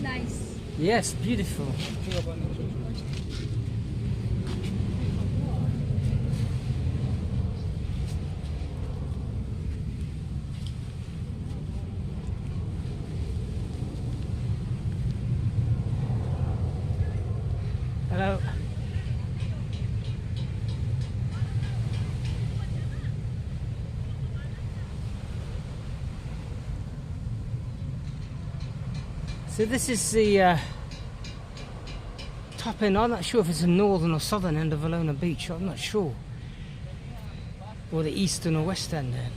Nice. Yes, beautiful. Hello. So this is the top end. I'm not sure if it's the northern or southern end of Alona Beach. I'm not sure. Or the eastern or west end then.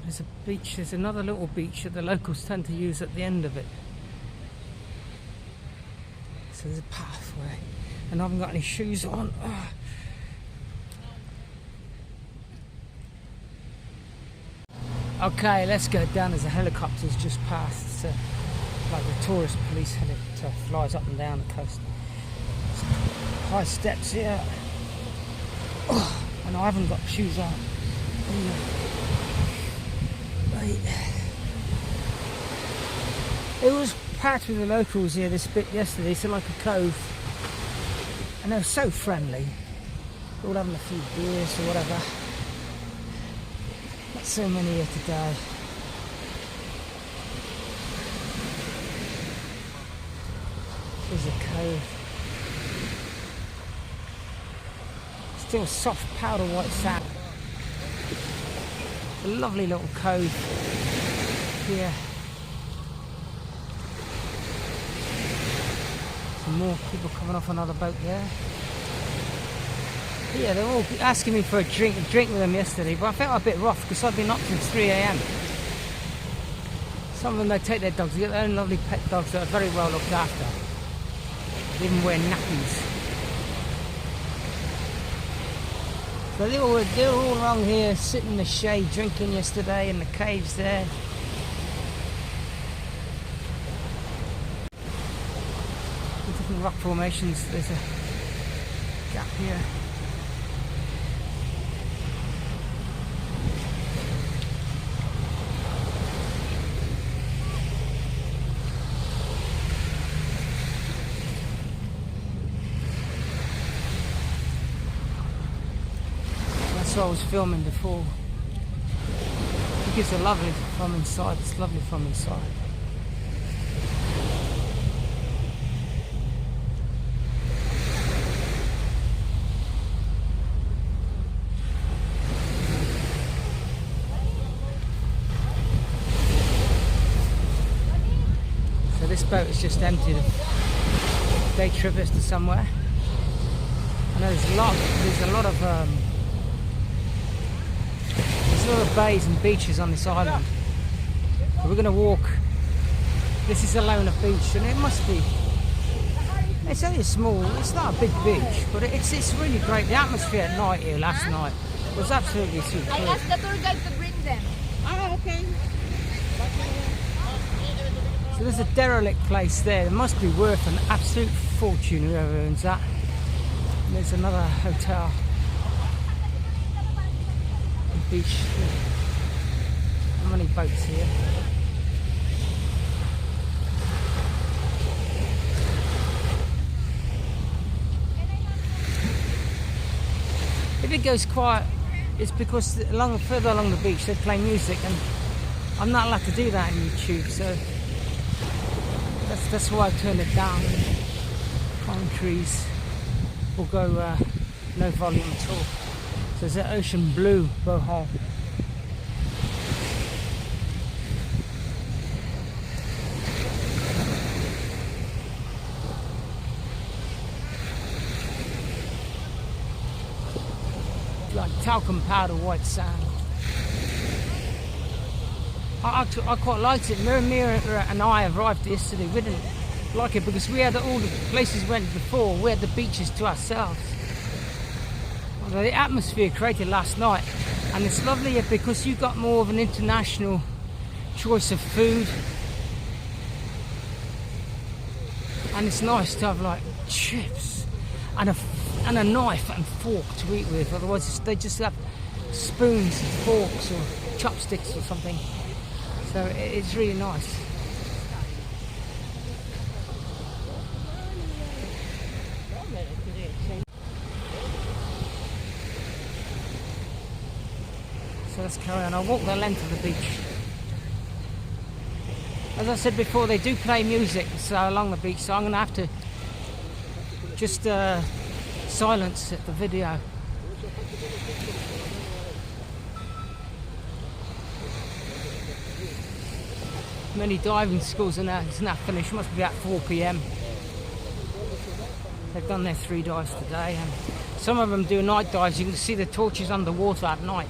There's a beach, there's another little beach that the locals tend to use at the end of it. So there's a pathway. And I haven't got any shoes on. Oh. Okay, let's go down as the helicopter's just passed. Like the tourist police helicopter flies up and down the coast. High steps here. Oh, and I haven't got shoes on. Right. It was packed with the locals here this bit yesterday. It's like a cove. And they were so friendly. All having a few beers or whatever. Not so many here today. There's a cove. Still soft powder white sand. It's a lovely little cove here. Some more people coming off another boat there. Yeah, they're all asking me for a drink with them yesterday, but I felt a bit rough because I've been up since 3 AM. Some of them, they take their dogs, they get their own lovely pet dogs that are very well looked after. They even wear nappies. So they were all along here, sitting in the shade, drinking yesterday in the caves there. The different rock formations, there's a gap here. That's what I was filming before. I think it's lovely from inside. It's lovely from inside. So this boat is just empty. Day trippers to somewhere. I know there's a lot of bays and beaches on this island. But we're going to walk. This is Alona Beach, and it must be. It's only a small. It's not a big beach, but it's really great. The atmosphere at night here last night was absolutely superb. I asked the tour guide to bring them. Oh, okay. So there's a derelict place there. It must be worth an absolute fortune, whoever owns that. And there's another hotel. Beach. How many boats here? If it goes quiet, it's because further along the beach they play music, and I'm not allowed to do that on YouTube, so that's why I turned it down. Palm trees will go no volume at all. So there's the ocean blue Bohol. Like talcum powder white sand. I quite liked it. Mira and I arrived yesterday. We didn't like it because we had all the places we went before. We had the beaches to ourselves. The atmosphere created last night, and it's lovely here because you got more of an international choice of food, and it's nice to have like chips and a knife and fork to eat with. Otherwise they just have spoons, forks, or chopsticks or something. So it's really nice. So let's carry on. I'll walk the length of the beach. As I said before, they do play music along the beach, so I'm going to have to just silence the video. Many diving schools are now, it's now finished. It must be about 4 p.m. They've done their 3 dives today, and some of them do night dives. You can see the torches underwater at night.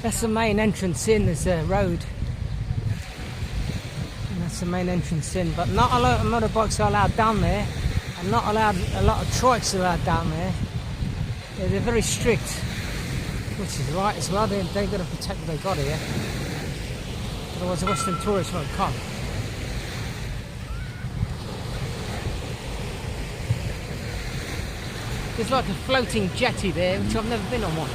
That's the main entrance in, there's a road. And that's the main entrance in, but not a lot of motorbikes are allowed down there, and not allowed, a lot of trikes are allowed down there. Yeah, they're very strict, which is right as well. They've got to protect what they got here. Otherwise the Western tourists won't come. There's like a floating jetty there, which I've never been on one.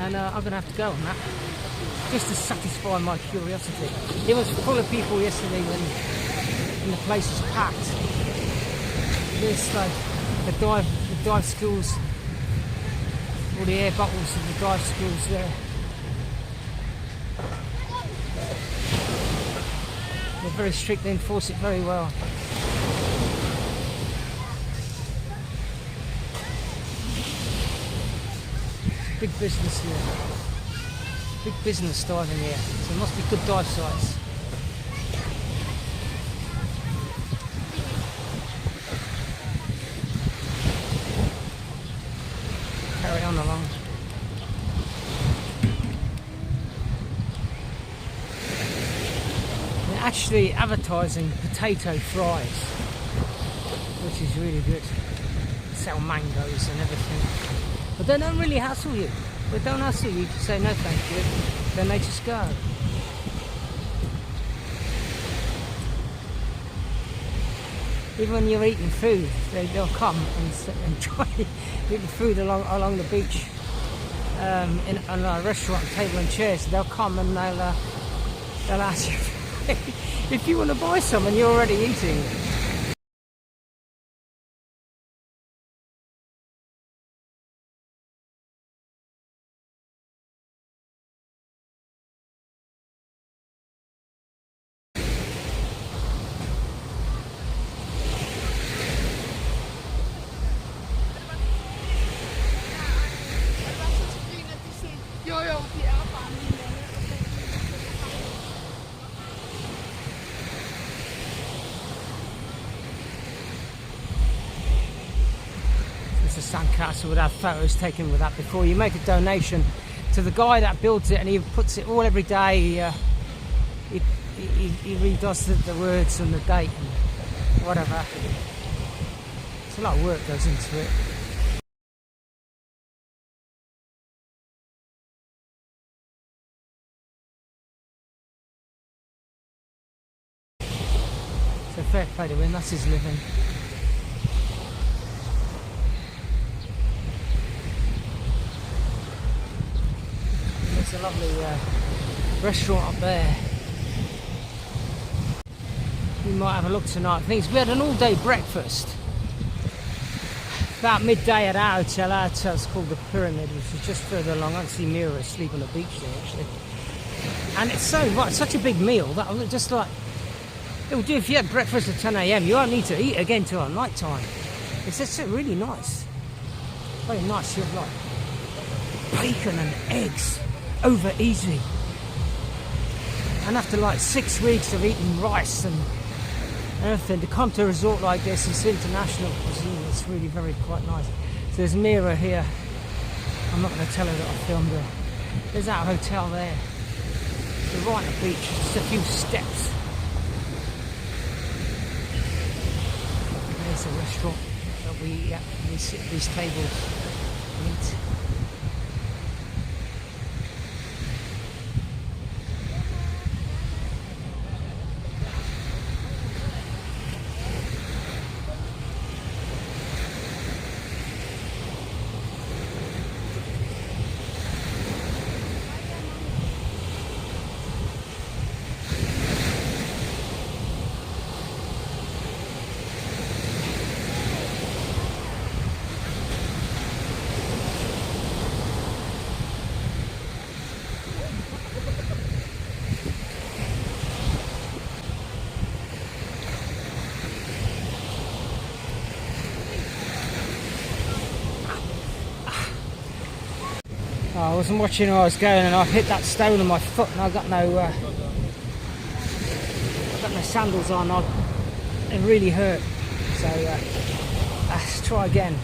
And I'm going to have to go on that. just to satisfy my curiosity. It was full of people yesterday when the place was packed. There's like the dive schools, all the air bottles of the dive schools there. They're very strict, they enforce it very well. It's big business here. Big business diving here. So there must be good dive sites. Carry on along. They're actually advertising potato fries, which is really good. They sell mangoes and everything. But they don't really hassle you. They don't hassle you. You say no thank you. Then they just go. Even when you're eating food, they'll come and try eating food along the beach, on a restaurant table and chairs. They'll come and they'll ask you if you want to buy some and you're already eating. The sandcastle would have photos taken with that before you make a donation to the guy that builds it, and he puts it all every day. He redoes the words and the date and whatever. It's a lot of work goes into it. So fair play to him, that's his living. There's a lovely restaurant up there. We might have a look tonight. We had an all-day breakfast. About midday at our hotel. Our hotel's called the Pyramid, which is just further along. I can see Mira asleep on the beach there, actually. And it's such a big meal that I'm just like, it will do if you had breakfast at 10 AM. You won't need to eat again till night time. It's just really nice. Very nice. You have like bacon and eggs over easy. And after like 6 weeks of eating rice and everything, to come to a resort like this, it's international cuisine. It's really quite nice. So there's Mira here. I'm not going to tell her that I filmed her. There's our hotel there. We're right on the beach, just a few steps. There's a restaurant that we sit at these tables and eat. I wasn't watching where I was going, and I hit that stone on my foot, and I got no sandals on. It really hurt. So let's try again.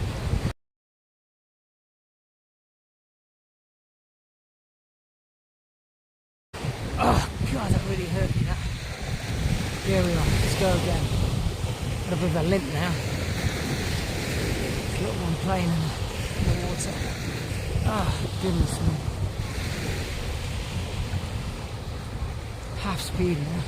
Oh God, that really hurt me. That. Here we are. Let's go again. Got a bit of a limp now. Little one playing in the water. Oh, goodness me. Half speed now.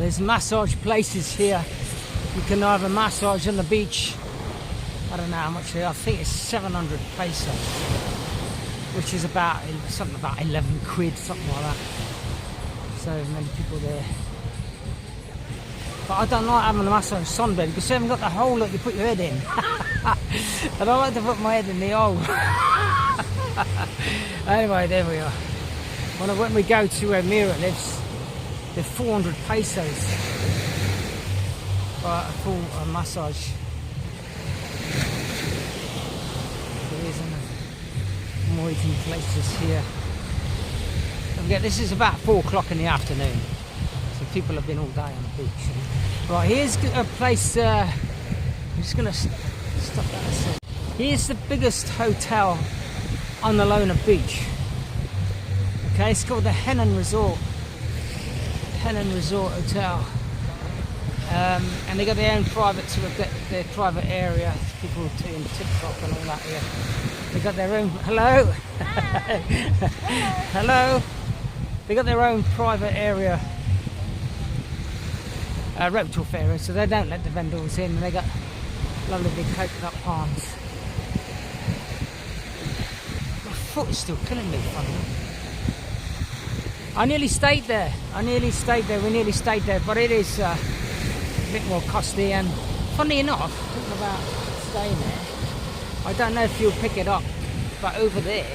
there's massage places here. You can have a massage on the beach. I don't know how much. I think it's 700 pesos, which is about something about 11 quid, something like that. So many people there. But I don't like having a massage sunbed because you haven't got the hole that you put your head in. I don't like to put my head in the hole. Anyway, there we are. When we go to where Mira lives, they're 400 pesos for a full massage. There isn't more eating places here. Don't forget, this is about 4 o'clock in the afternoon. So people have been all day on the beach. Right, here's a place, I'm just going to stop that a sec. Here's the biggest hotel on the Alona Beach. Okay, it's called the Henan Resort. Henan Resort Hotel. And they got their own private their private area. People doing TikTok and all that here. They got their own. Hello. Hello. They got their own private area. Roped off area, so they don't let the vendors in. They got lovely big coconut palms. My foot is still killing me, funny. I nearly stayed there. We nearly stayed there, but it is a bit more costly. And funny enough, thinking about staying there, I don't know if you'll pick it up, but over there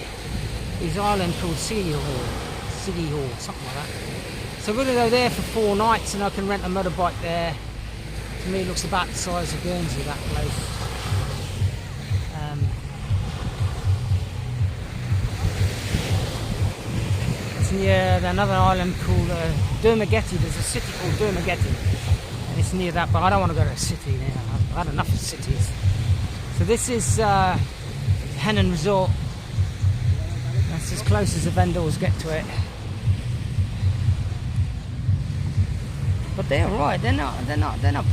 is an island called City Hall, something like that. So we're going to go there for 4 nights, and I can rent a motorbike there. To me, it looks about the size of Guernsey, that place. It's near another island called Dermageti. There's a city called Dermageti, and it's near that, but I don't want to go to a city now. I've had enough of cities. So this is Henan Resort. That's as close as the vendors get to it. But they're alright, they're not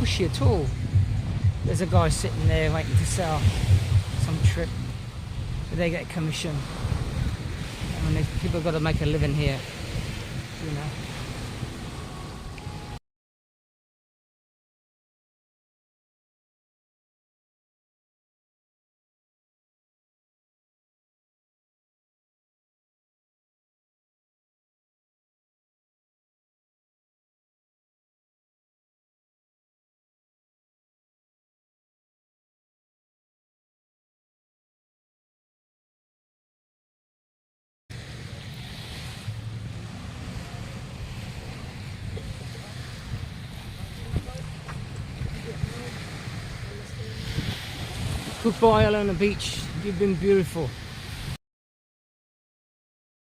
pushy at all. There's a guy sitting there waiting to sell some trip. So they get commission. I mean, people got to make a living here, you know. Goodbye, Alona Beach. You've been beautiful.